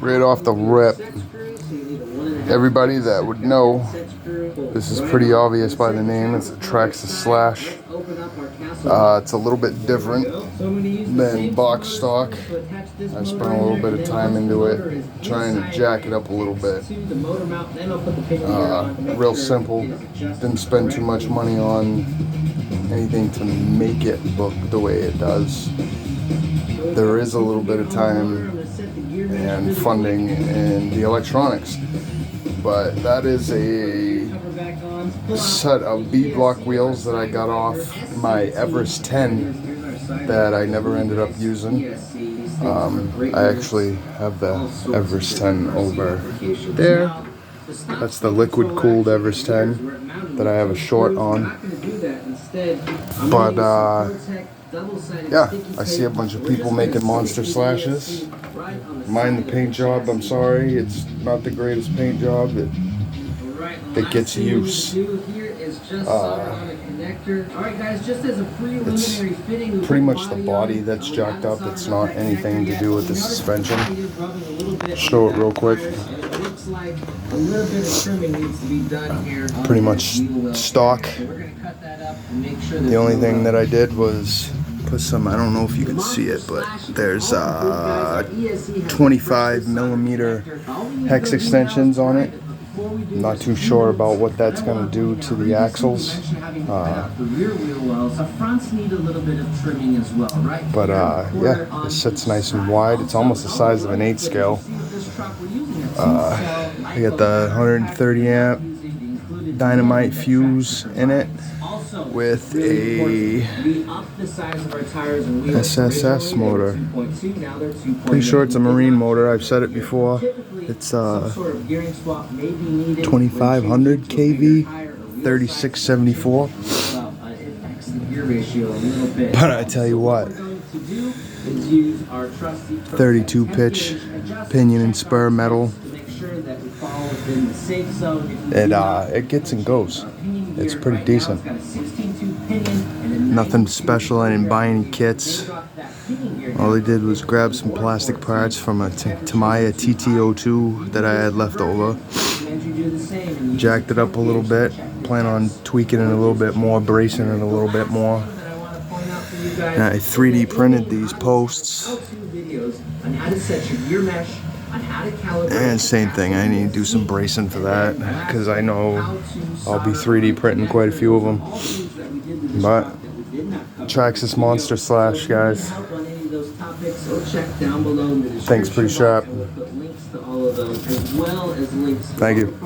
right off the rip, everybody that would know, this is pretty obvious by the name. It's a Traxxas Slash. It's a little bit different than box stock. I spent a little bit of time into it, trying to jack it up a little bit. Real simple. Didn't spend too much money on anything to make it look the way it does. There is a little bit of time and funding in the electronics, but that is a set of B-block wheels that I got off my Everest 10 that I never ended up using. I actually have the Everest 10 over there. That's the liquid cooled Everest 10 that I have a short on. But yeah, I see a bunch of people making monster slashes. Mind the paint job, I'm sorry, it's not the greatest paint job. It gets use. It's pretty much the body that's jacked up. It's not anything to do with the suspension. Show it real quick. Pretty much stock. The only thing that I did was put some, I don't know if you can see it, but there's 25 millimeter hex extensions on it. I'm not too sure about what that's going to do to the axles. But yeah, it sits nice and wide. It's almost the size of an 8 scale. I got the 130 amp dynamite fuse in it with a SSS motor. Pretty sure it's a marine motor. I've said it before. It's 2500 kV, 3674. But I tell you what, 32 pitch pinion and spur metal. It gets and goes. It's pretty decent. Nothing special. I didn't buy any kits. All I did was grab some plastic parts from a Tamiya TT02 that I had left over. Jacked it up a little bit. Plan on tweaking it a little bit more, bracing it a little bit more. And I 3D printed these posts. And same thing, I need to do some bracing for that because I know I'll be 3D printing quite a few of them. But Traxxas Monster Slash, guys. Thing's pretty sharp. Thank you.